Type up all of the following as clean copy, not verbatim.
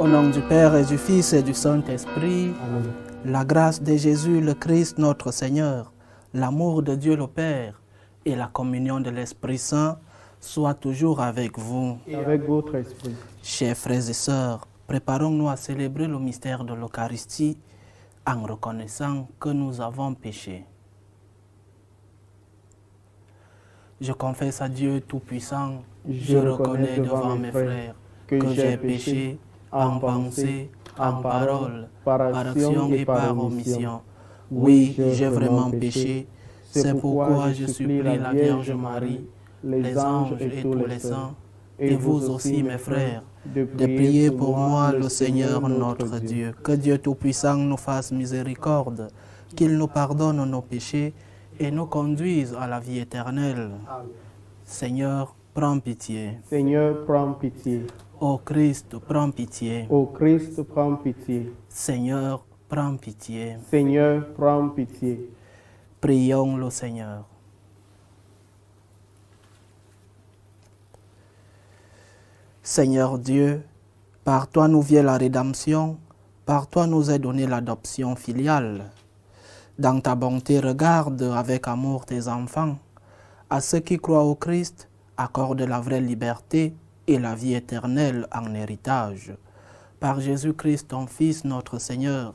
Au nom du Père et du Fils et du Saint-Esprit, Amen. la grâce de Jésus le Christ notre Seigneur, l'amour de Dieu le Père et la communion de l'Esprit Saint soient toujours avec vous. Et avec votre esprit. Chers frères et sœurs, préparons-nous à célébrer le mystère de l'Eucharistie en reconnaissant que nous avons péché. Je confesse à Dieu Tout-Puissant, je reconnais devant mes frères que j'ai péché en pensée, en parole, par action et par omission. Oui, j'ai vraiment péché. C'est pourquoi je supplie la Vierge Marie, les anges et tous les saints, et vous aussi mes frères, de prier pour moi le Seigneur notre Dieu. Que Dieu Tout-Puissant nous fasse miséricorde, qu'il nous pardonne nos péchés et nous conduise à la vie éternelle. Amen. Seigneur, prends pitié. Seigneur, prends pitié. Ô Christ, prends pitié. Ô Christ, prends pitié. Seigneur, prends pitié. Seigneur, prends pitié. Prions le Seigneur. Seigneur Dieu, par toi nous vient la rédemption, par toi nous est donnée l'adoption filiale. Dans ta bonté, regarde avec amour tes enfants. À ceux qui croient au Christ, accorde la vraie liberté et la vie éternelle en héritage. Par Jésus-Christ, ton Fils, notre Seigneur,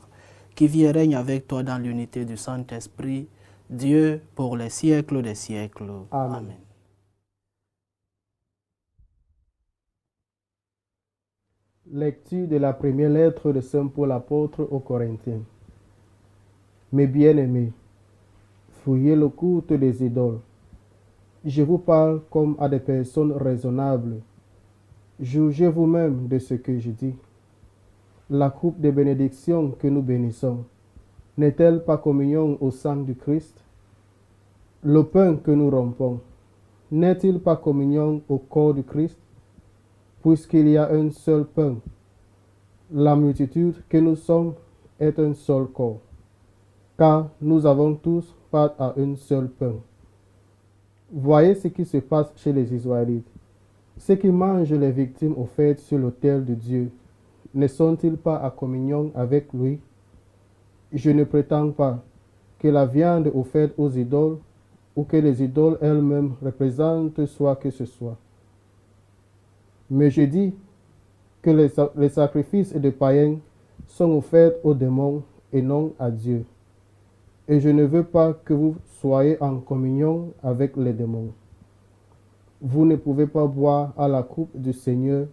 qui vit et règne avec toi dans l'unité du Saint-Esprit, Dieu pour les siècles des siècles. Amen. Amen. Lecture de la première lettre de Saint Paul apôtre aux Corinthiens. Mes bien-aimés, fuyez le culte des idoles. Je vous parle comme à des personnes raisonnables. Jugez vous-même de ce que je dis. La coupe de bénédiction que nous bénissons n'est-elle pas communion au sang du Christ? Le pain que nous rompons n'est-il pas communion au corps du Christ? Puisqu'il y a un seul pain, la multitude que nous sommes est un seul corps, car nous avons tous part à un seul pain. Voyez ce qui se passe chez les Israélites. Ceux qui mangent les victimes offertes sur l'autel de Dieu, ne sont-ils pas à communion avec lui? Je ne prétends pas que la viande offerte aux idoles ou que les idoles elles-mêmes représentent soit que ce soit. Mais je dis que les sacrifices de païens sont offerts aux démons et non à Dieu. Et je ne veux pas que vous soyez en communion avec les démons. Vous ne pouvez pas boire à la coupe du Seigneur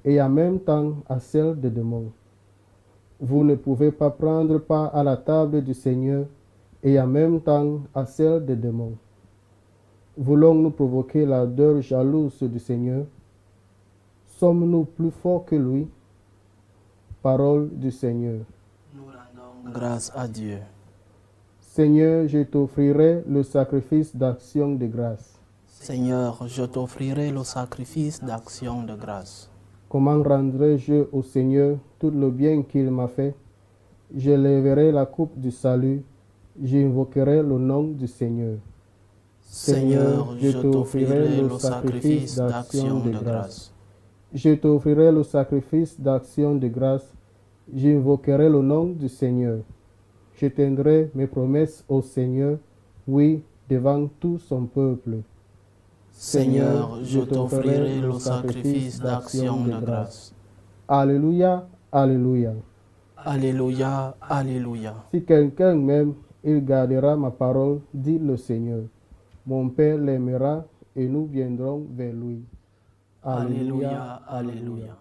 et en même temps à celle des démons. Vous ne pouvez pas prendre part à la table du Seigneur et en même temps à celle des démons. Voulons-nous provoquer l'ardeur jalouse du Seigneur? Sommes-nous plus forts que lui? Parole du Seigneur. Nous rendons grâce à Dieu. Seigneur, je t'offrirai le sacrifice d'action de grâce. Seigneur, je t'offrirai le sacrifice d'action de grâce. Comment rendrai-je au Seigneur tout le bien qu'il m'a fait? Je lèverai la coupe du salut, j'invoquerai le nom du Seigneur. Seigneur, je t'offrirai le sacrifice d'action de grâce. Je t'offrirai le sacrifice d'action de grâce, j'invoquerai le nom du Seigneur. Je tiendrai mes promesses au Seigneur, oui, devant tout son peuple. Seigneur, je t'offrirai le sacrifice d'action de grâce. Alléluia, alléluia. Alléluia, alléluia. Si quelqu'un m'aime, il gardera ma parole, dit le Seigneur. Mon Père l'aimera et nous viendrons vers lui. Alléluia, alléluia.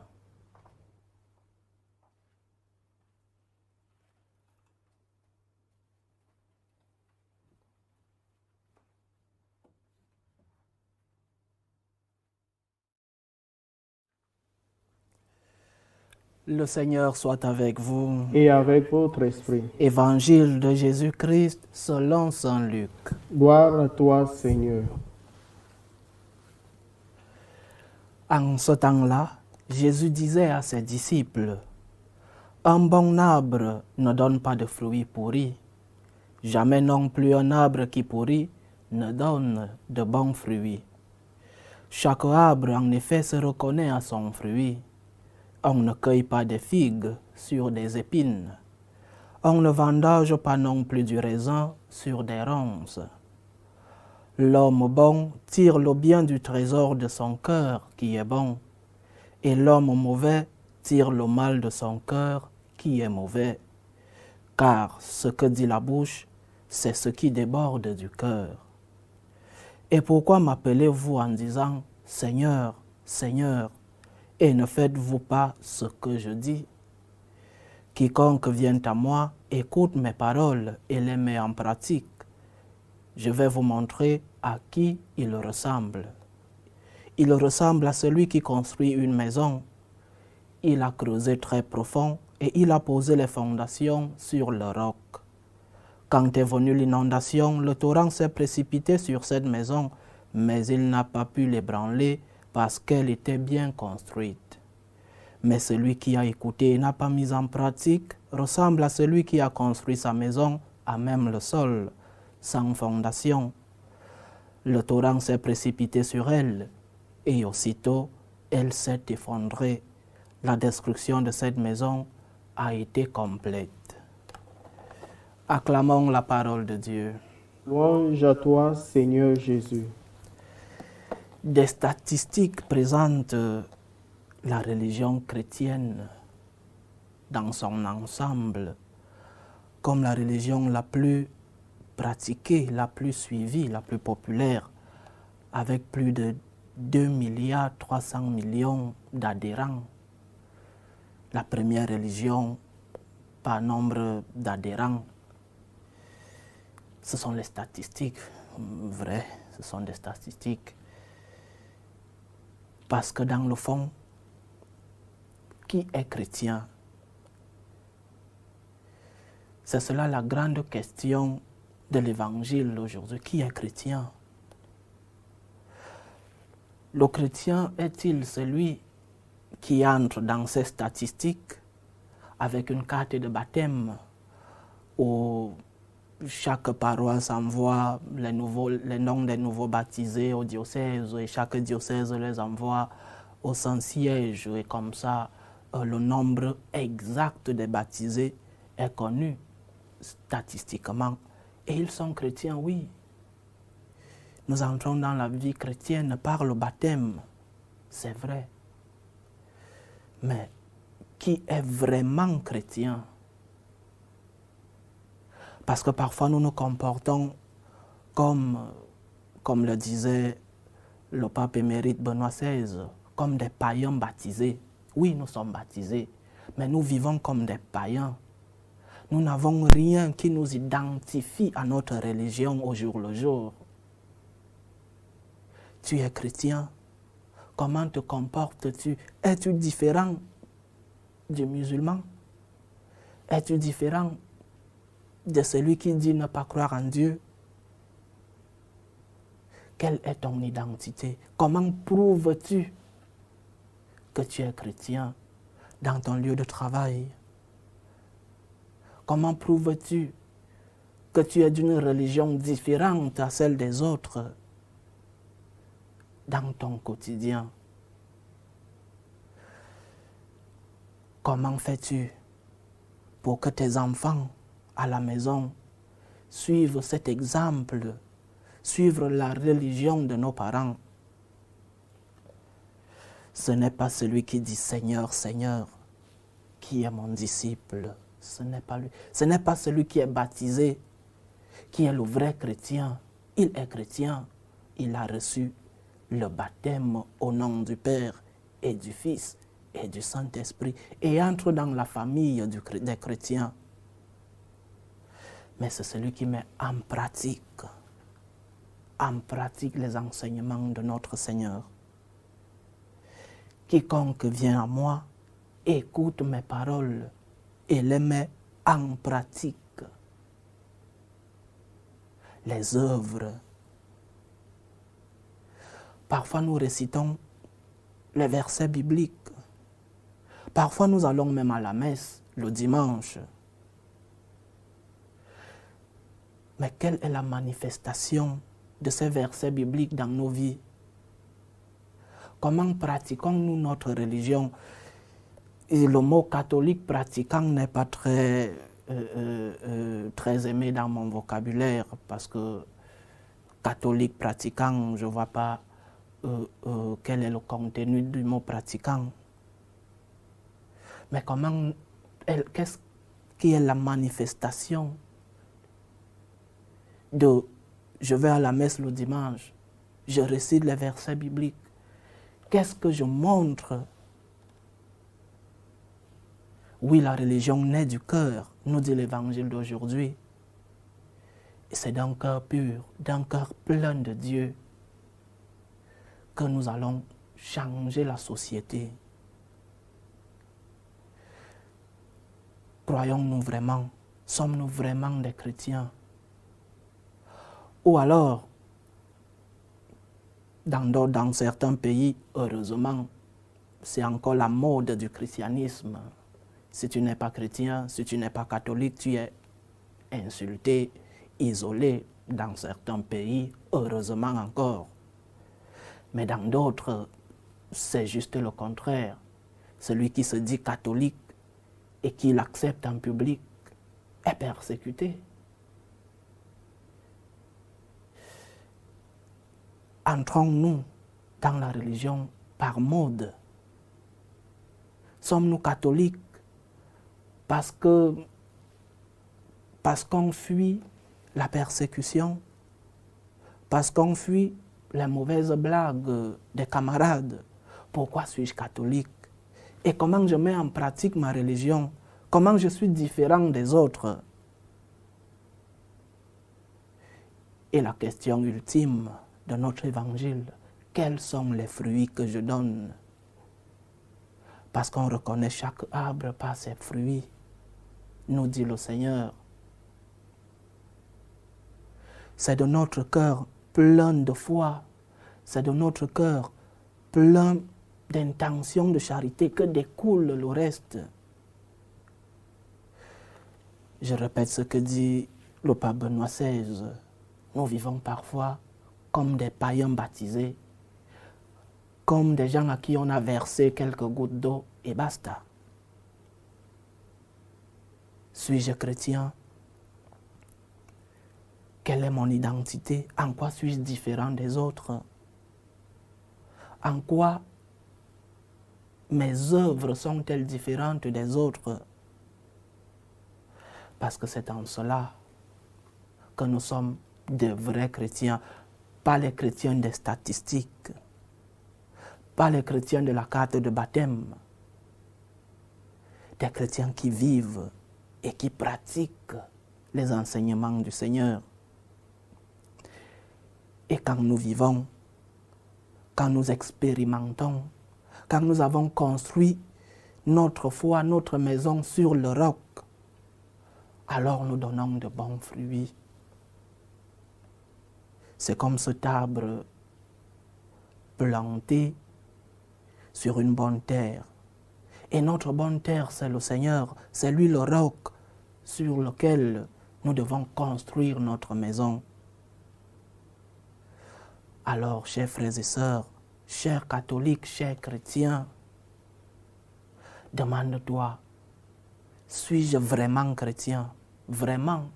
Le Seigneur soit avec vous. Et avec votre esprit. Évangile de Jésus-Christ selon saint Luc. Gloire à toi, Seigneur. En ce temps-là, Jésus disait à ses disciples, « Un bon arbre ne donne pas de fruits pourris. Jamais non plus un arbre qui pourrit ne donne de bons fruits. Chaque arbre, en effet, se reconnaît à son fruit. On ne cueille pas des figues sur des épines. On ne vendange pas non plus du raisin sur des ronces. L'homme bon tire le bien du trésor de son cœur qui est bon, et l'homme mauvais tire le mal de son cœur qui est mauvais. Car ce que dit la bouche, c'est ce qui déborde du cœur. Et pourquoi m'appelez-vous en disant « Seigneur, Seigneur » et ne faites-vous pas ce que je dis? Quiconque vient à moi, écoute mes paroles et les met en pratique. Je vais vous montrer à qui il ressemble. Il ressemble à celui qui construit une maison. Il a creusé très profond et il a posé les fondations sur le roc. Quand est venue l'inondation, le torrent s'est précipité sur cette maison, mais il n'a pas pu l'ébranler parce qu'elle était bien construite. Mais celui qui a écouté et n'a pas mis en pratique ressemble à celui qui a construit sa maison à même le sol, sans fondation. Le torrent s'est précipité sur elle et aussitôt elle s'est effondrée. La destruction de cette maison a été complète. Acclamons la parole de Dieu. Louange à toi, Seigneur Jésus. Des statistiques présentent la religion chrétienne dans son ensemble comme la religion la plus pratiquée, la plus suivie, la plus populaire, avec plus de 2,3 milliards d'adhérents. La première religion par nombre d'adhérents. Ce sont les statistiques, vraies, ce sont des statistiques. Parce que dans le fond, qui est chrétien? C'est cela la grande question de l'Évangile aujourd'hui. Qui est chrétien? Le chrétien est-il celui qui entre dans ces statistiques avec une carte de baptême où chaque paroisse envoie les noms des nouveaux baptisés au diocèse et chaque diocèse les envoie au Saint-Siège et comme ça le nombre exact des baptisés est connu statistiquement. Et ils sont chrétiens, oui. Nous entrons dans la vie chrétienne par le baptême, c'est vrai. Mais qui est vraiment chrétien? Parce que parfois nous nous comportons comme le disait le pape émérite Benoît XVI, comme des païens baptisés. Oui, nous sommes baptisés, mais nous vivons comme des païens. Nous n'avons rien qui nous identifie à notre religion au jour le jour. Tu es chrétien, comment te comportes-tu? Es-tu différent du musulman? Es-tu différent de celui qui dit ne pas croire en Dieu? Quelle est ton identité? Comment prouves-tu que tu es chrétien dans ton lieu de travail? Comment prouves-tu que tu es d'une religion différente à celle des autres dans ton quotidien? Comment fais-tu pour que tes enfants à la maison suivent cet exemple, suivre la religion de nos parents? Ce n'est pas celui qui dit Seigneur, Seigneur, qui est mon disciple. Ce n'est pas lui. Ce n'est pas celui qui est baptisé, qui est le vrai chrétien. Il est chrétien. Il a reçu le baptême au nom du Père et du Fils et du Saint-Esprit et entre dans la famille des chrétiens. Mais c'est celui qui met en pratique les enseignements de notre Seigneur. Quiconque vient à moi, écoute mes paroles et les met en pratique. Les œuvres. Parfois nous récitons les versets bibliques. Parfois nous allons même à la messe le dimanche. Mais quelle est la manifestation de ces versets bibliques dans nos vies? Comment pratiquons-nous notre religion? Et le mot catholique pratiquant n'est pas très aimé dans mon vocabulaire parce que catholique pratiquant, je ne vois pas quel est le contenu du mot pratiquant. Mais comment, qu'est-ce qui est la manifestation de je vais à la messe le dimanche, je récite les versets bibliques. Qu'est-ce que je montre? Oui, la religion naît du cœur, nous dit l'évangile d'aujourd'hui. Et c'est d'un cœur pur, d'un cœur plein de Dieu que nous allons changer la société. Croyons-nous vraiment? Sommes-nous vraiment des chrétiens? Ou alors, dans certains pays, heureusement, c'est encore la mode du christianisme. Si tu n'es pas chrétien, si tu n'es pas catholique, tu es insulté, isolé dans certains pays, heureusement encore. Mais dans d'autres, c'est juste le contraire. Celui qui se dit catholique et qui l'accepte en public est persécuté. Entrons-nous dans la religion par mode? Sommes-nous catholiques parce qu'on fuit la persécution, parce qu'on fuit les mauvaises blagues des camarades? Pourquoi suis-je catholique? Et comment je mets en pratique ma religion? Comment je suis différent des autres? Et la question ultime de notre évangile, quels sont les fruits que je donne? Parce qu'on reconnaît chaque arbre par ses fruits, nous dit le Seigneur. C'est de notre cœur plein de foi, c'est de notre cœur plein d'intention de charité que découle le reste. Je répète ce que dit le pape Benoît XVI. Nous vivons parfois comme des païens baptisés, comme des gens à qui on a versé quelques gouttes d'eau et basta. Suis-je chrétien? Quelle est mon identité? En quoi suis-je différent des autres? En quoi mes œuvres sont-elles différentes des autres? Parce que c'est en cela que nous sommes de vrais chrétiens, pas les chrétiens des statistiques, pas les chrétiens de la carte de baptême, des chrétiens qui vivent et qui pratiquent les enseignements du Seigneur. Et quand nous vivons, quand nous expérimentons, quand nous avons construit notre foi, notre maison sur le roc, alors nous donnons de bons fruits. C'est comme cet arbre planté sur une bonne terre. Et notre bonne terre, c'est le Seigneur, c'est lui le roc sur lequel nous devons construire notre maison. Alors, chers frères et sœurs, chers catholiques, chers chrétiens, demande-toi, suis-je vraiment chrétien? Vraiment?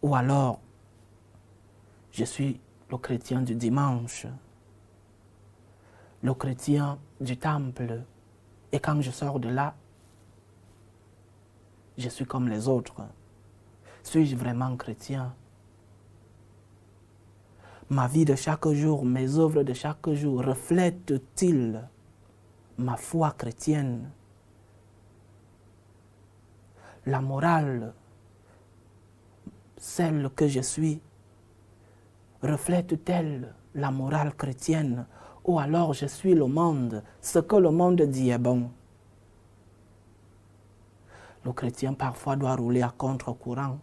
Ou alors, je suis le chrétien du dimanche, le chrétien du temple, et quand je sors de là, je suis comme les autres. Suis-je vraiment chrétien? Ma vie de chaque jour, mes œuvres de chaque jour, reflètent-ils ma foi chrétienne? La morale, celle que je suis, reflète-t-elle la morale chrétienne? Ou alors je suis le monde, ce que le monde dit est bon? Le chrétien parfois doit rouler à contre-courant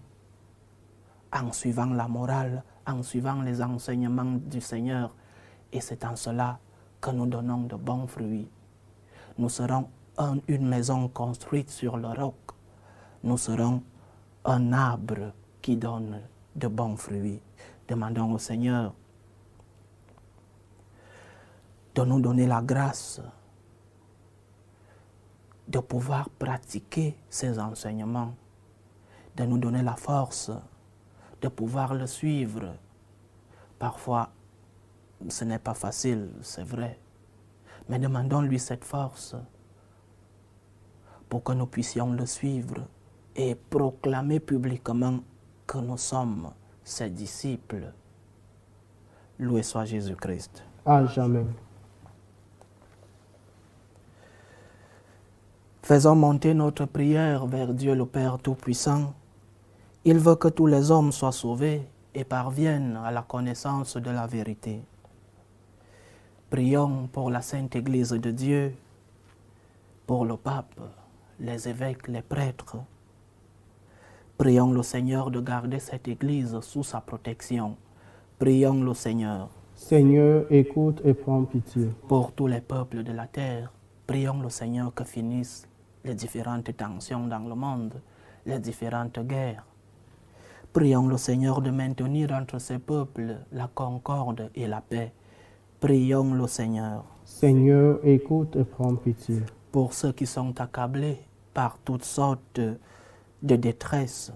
en suivant la morale, en suivant les enseignements du Seigneur. Et c'est en cela que nous donnons de bons fruits. Nous serons une maison construite sur le roc. Nous serons un arbre qui donne de bons fruits. Demandons au Seigneur de nous donner la grâce de pouvoir pratiquer ces enseignements, de nous donner la force de pouvoir le suivre. Parfois, ce n'est pas facile, c'est vrai, mais demandons-lui cette force pour que nous puissions le suivre et proclamer publiquement que nous sommes ses disciples. Loué soit Jésus-Christ. À jamais. Faisons monter notre prière vers Dieu le Père Tout-Puissant. Il veut que tous les hommes soient sauvés et parviennent à la connaissance de la vérité. Prions pour la Sainte Église de Dieu, pour le pape, les évêques, les prêtres. Prions le Seigneur de garder cette Église sous sa protection. Prions le Seigneur. Seigneur, écoute et prends pitié. Pour tous les peuples de la terre, prions le Seigneur que finissent les différentes tensions dans le monde, les différentes guerres. Prions le Seigneur de maintenir entre ces peuples la concorde et la paix. Prions le Seigneur. Seigneur, écoute et prends pitié. Pour ceux qui sont accablés par toutes sortes de détresse,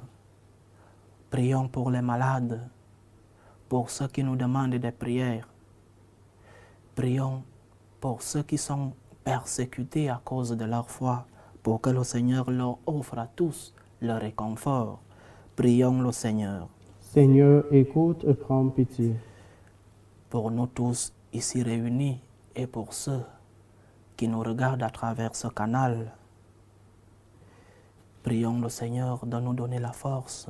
prions pour les malades, pour ceux qui nous demandent des prières. Prions pour ceux qui sont persécutés à cause de leur foi, pour que le Seigneur leur offre à tous le réconfort. Prions le Seigneur. Seigneur, écoute et prends pitié. Pour nous tous ici réunis et pour ceux qui nous regardent à travers ce canal, prions le Seigneur de nous donner la force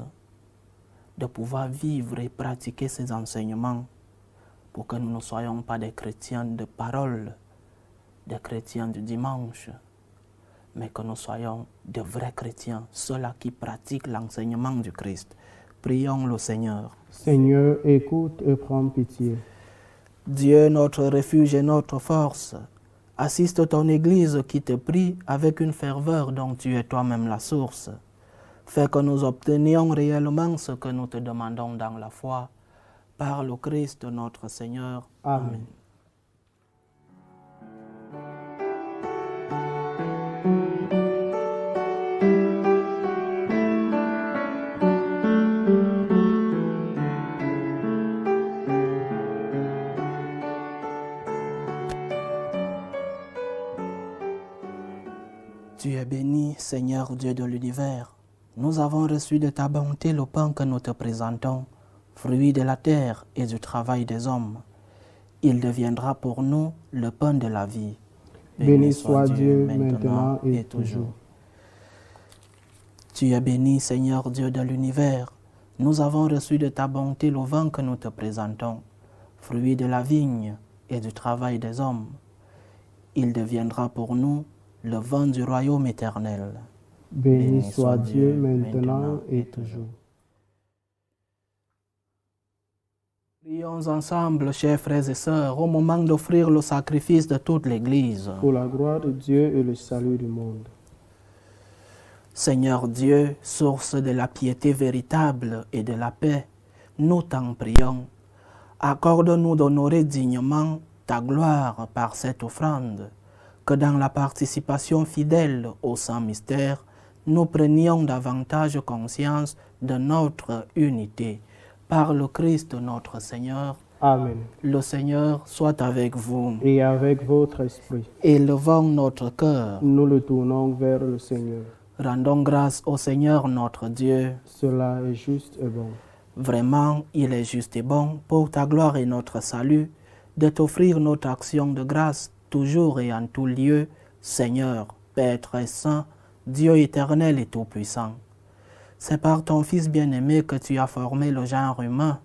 de pouvoir vivre et pratiquer ces enseignements pour que nous ne soyons pas des chrétiens de parole, des chrétiens du dimanche, mais que nous soyons de vrais chrétiens, ceux-là qui pratiquent l'enseignement du Christ. Prions le Seigneur. Seigneur, écoute et prends pitié. Dieu, notre refuge et notre force, assiste ton Église qui te prie avec une ferveur dont tu es toi-même la source. Fais que nous obtenions réellement ce que nous te demandons dans la foi, par le Christ notre Seigneur. Amen. Tu es béni, Seigneur Dieu de l'univers. Nous avons reçu de ta bonté le pain que nous te présentons, fruit de la terre et du travail des hommes. Il deviendra pour nous le pain de la vie. Béni soit Dieu maintenant et toujours. Tu es béni, Seigneur Dieu de l'univers. Nous avons reçu de ta bonté le vin que nous te présentons, fruit de la vigne et du travail des hommes. Il deviendra pour nous le vin du royaume éternel. Béni soit Dieu maintenant et toujours. Prions ensemble, chers frères et sœurs, au moment d'offrir le sacrifice de toute l'Église. Pour la gloire de Dieu et le salut du monde. Seigneur Dieu, source de la piété véritable et de la paix, nous t'en prions. Accorde-nous d'honorer dignement ta gloire par cette offrande, que dans la participation fidèle au saint mystère, nous prenions davantage conscience de notre unité. Par le Christ notre Seigneur. Amen. Le Seigneur soit avec vous. Et avec votre esprit. Élevons notre cœur. Nous le tournons vers le Seigneur. Rendons grâce au Seigneur notre Dieu. Cela est juste et bon. Vraiment, il est juste et bon, pour ta gloire et notre salut, de t'offrir notre action de grâce, toujours et en tout lieu, Seigneur, Père très saint, Dieu éternel et tout-puissant. C'est par ton Fils bien-aimé que tu as formé le genre humain,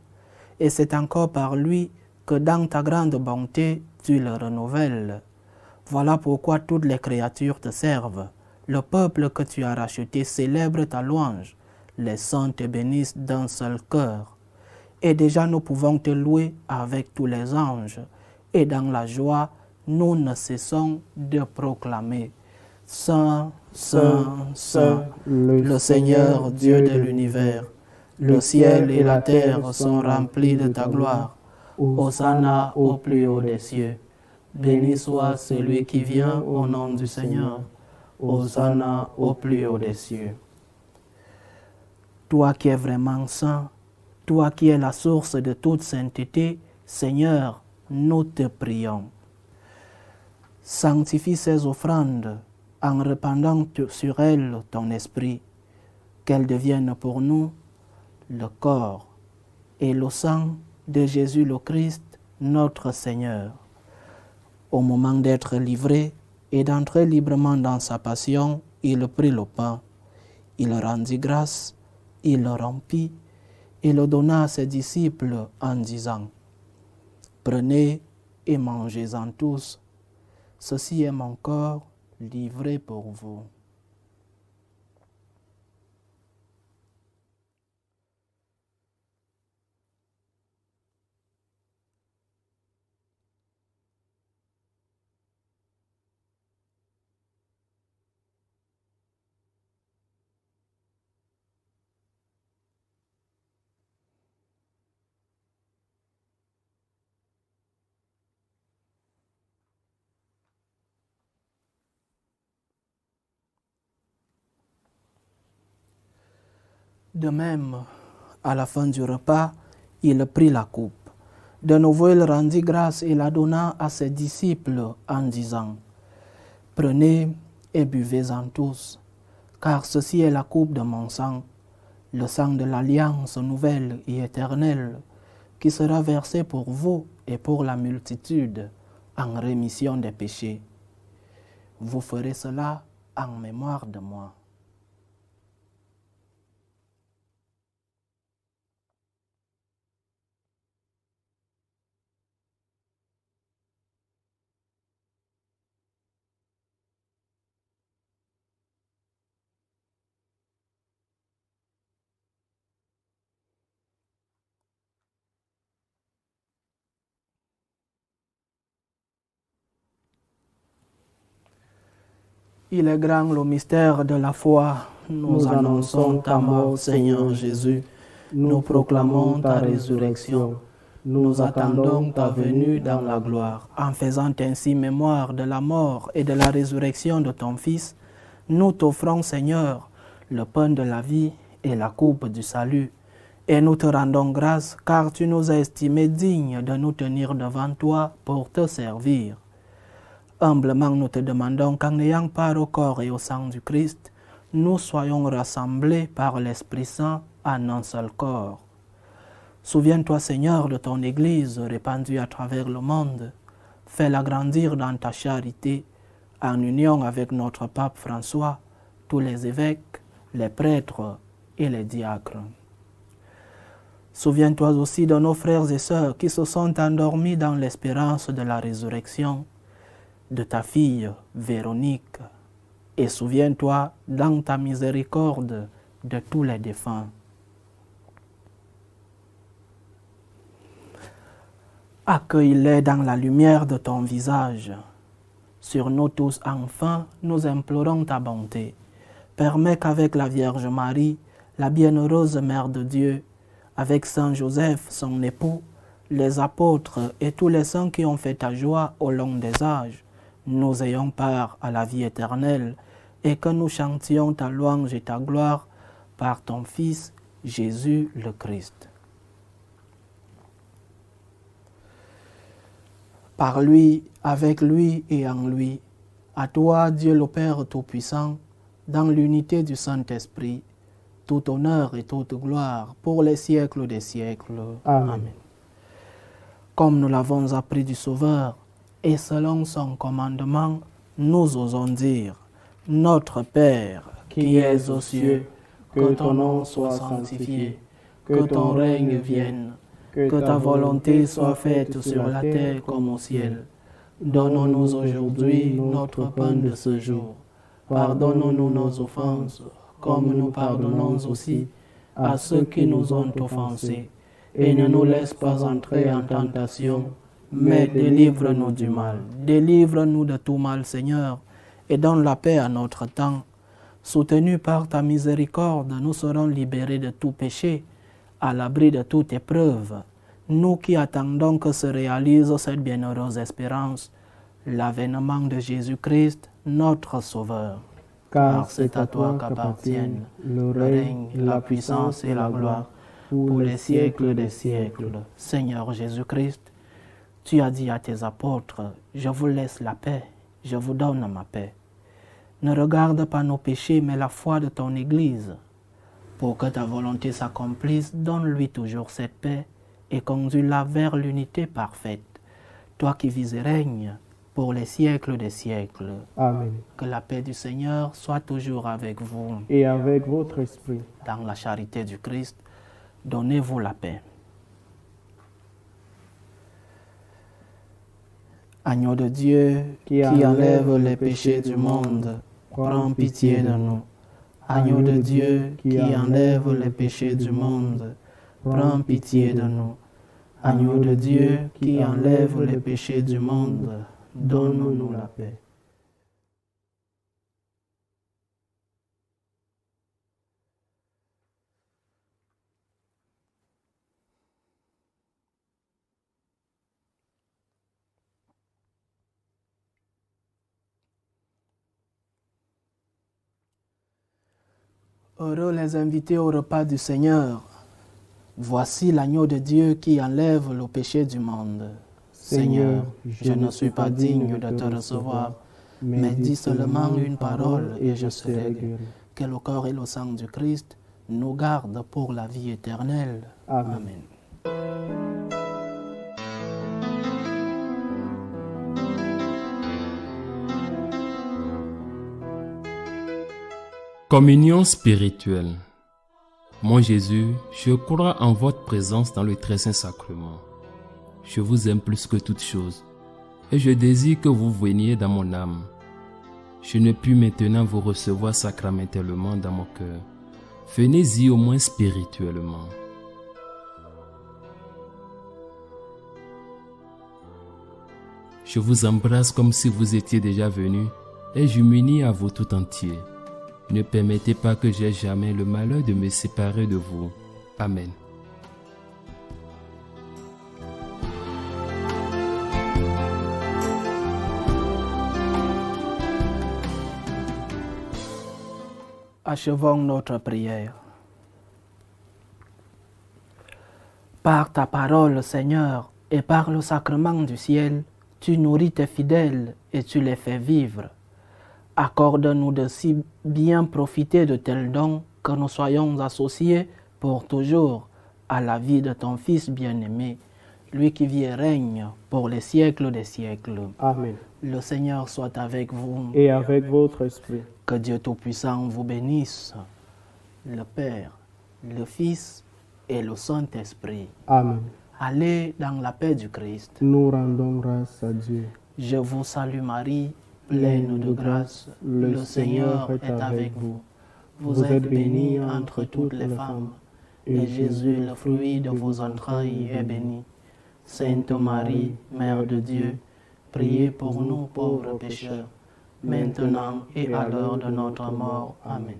et c'est encore par lui que dans ta grande bonté, tu le renouvelles. Voilà pourquoi toutes les créatures te servent. Le peuple que tu as racheté célèbre ta louange. Les saints te bénissent d'un seul cœur. Et déjà nous pouvons te louer avec tous les anges. Et dans la joie, nous ne cessons de proclamer: Saint, Saint, Saint, le Seigneur Dieu de l'univers. Le ciel et la terre sont remplis de ta gloire. Hosanna au plus haut des cieux. Béni soit celui qui vient au nom du Seigneur. Hosanna au plus haut des cieux. Toi qui es vraiment saint, toi qui es la source de toute sainteté, Seigneur, nous te prions. Sanctifie ces offrandes en répandant sur elles ton esprit, qu'elles deviennent pour nous le corps et le sang de Jésus le Christ, notre Seigneur. Au moment d'être livré et d'entrer librement dans sa passion, il prit le pain, il rendit grâce, il le rompit et le donna à ses disciples en disant: Prenez et mangez-en tous, ceci est mon corps livré pour vous. De même, à la fin du repas, il prit la coupe. De nouveau, il rendit grâce et la donna à ses disciples en disant: Prenez et buvez-en tous, car ceci est la coupe de mon sang, le sang de l'alliance nouvelle et éternelle, qui sera versé pour vous et pour la multitude en rémission des péchés. Vous ferez cela en mémoire de moi. Il est grand le mystère de la foi. Nous annonçons ta mort, Seigneur Jésus. Nous proclamons ta résurrection. Nous attendons ta venue dans la gloire. En faisant ainsi mémoire de la mort et de la résurrection de ton Fils, nous t'offrons, Seigneur, le pain de la vie et la coupe du salut. Et nous te rendons grâce, car tu nous as estimés dignes de nous tenir devant toi pour te servir. Humblement, nous te demandons qu'en ayant part au corps et au sang du Christ, nous soyons rassemblés par l'Esprit Saint en un seul corps. Souviens-toi, Seigneur, de ton Église répandue à travers le monde. Fais-la grandir dans ta charité, en union avec notre pape François, tous les évêques, les prêtres et les diacres. Souviens-toi aussi de nos frères et sœurs qui se sont endormis dans l'espérance de la résurrection, de ta fille Véronique, et souviens-toi dans ta miséricorde de tous les défunts. Accueille-les dans la lumière de ton visage. Sur nous tous, enfin, nous implorons ta bonté. Permets qu'avec la Vierge Marie, la bienheureuse Mère de Dieu, avec Saint Joseph, son époux, les apôtres et tous les saints qui ont fait ta joie au long des âges, nous ayons part à la vie éternelle et que nous chantions ta louange et ta gloire par ton Fils, Jésus le Christ. Par lui, avec lui et en lui, à toi, Dieu le Père Tout-Puissant, dans l'unité du Saint-Esprit, tout honneur et toute gloire pour les siècles des siècles. Amen. Amen. Comme nous l'avons appris du Sauveur, et selon son commandement, nous osons dire: Notre Père, qui es aux cieux, que ton nom soit sanctifié, que ton règne vienne, que ta volonté soit faite sur la terre comme au ciel. Donne-nous aujourd'hui notre pain de ce jour. Pardonne-nous nos offenses, comme nous pardonnons aussi à ceux qui nous ont offensés. Et ne nous laisse pas entrer en tentation, mais délivre-nous du mal. Délivre-nous de tout mal, Seigneur, et donne la paix à notre temps. Soutenus par ta miséricorde, nous serons libérés de tout péché, à l'abri de toute épreuve. Nous qui attendons que se réalise cette bienheureuse espérance, l'avènement de Jésus-Christ, notre Sauveur. car c'est à toi qu'appartiennent le règne, la puissance et la gloire pour les siècles des siècles. Seigneur Jésus-Christ, tu as dit à tes apôtres, je vous laisse la paix, je vous donne ma paix. Ne regarde pas nos péchés, mais la foi de ton Église. Pour que ta volonté s'accomplisse, donne-lui toujours cette paix et conduis-la vers l'unité parfaite. Toi qui vis et règnes pour les siècles des siècles. Amen. Que la paix du Seigneur soit toujours avec vous. Et avec votre esprit. Dans la charité du Christ, donnez-vous la paix. Agneau de Dieu, qui enlève les péchés du monde, prends pitié de nous. Agneau de Dieu, qui enlève les péchés du monde, prends pitié de nous. Agneau de Dieu, qui enlève les péchés du monde, donne-nous la paix. Heureux les invités au repas du Seigneur. Voici l'agneau de Dieu qui enlève le péché du monde. Seigneur, je ne suis pas digne de te recevoir, mais dis seulement une parole et je serai guéri. Que le corps et le sang du Christ nous gardent pour la vie éternelle. Amen. Communion spirituelle. Mon Jésus, je crois en votre présence dans le très saint sacrement. Je vous aime plus que toute chose et je désire que vous veniez dans mon âme. Je ne puis maintenant vous recevoir sacramentellement dans mon cœur. Venez-y au moins spirituellement. Je vous embrasse comme si vous étiez déjà venu et je m'unis à vous tout entier. Ne permettez pas que j'aie jamais le malheur de me séparer de vous. Amen. Achevons notre prière. Par ta parole, Seigneur, et par le sacrement du ciel, tu nourris tes fidèles et tu les fais vivre. Accorde-nous de si bien profiter de tels dons que nous soyons associés pour toujours à la vie de ton Fils bien-aimé, lui qui vit et règne pour les siècles des siècles. Amen. Le Seigneur soit avec vous. Et avec votre esprit. Que Dieu Tout-Puissant vous bénisse, le Père, le Fils et le Saint-Esprit. Amen. Allez dans la paix du Christ. Nous rendons grâce à Dieu. Je vous salue Marie, pleine de grâce, le Seigneur est avec vous. Vous êtes bénie entre toutes les femmes, et Jésus, le fruit de vos entrailles, est béni. Sainte Marie, Mère de Dieu, priez pour nous pauvres pécheurs, maintenant et à l'heure de notre mort. Amen.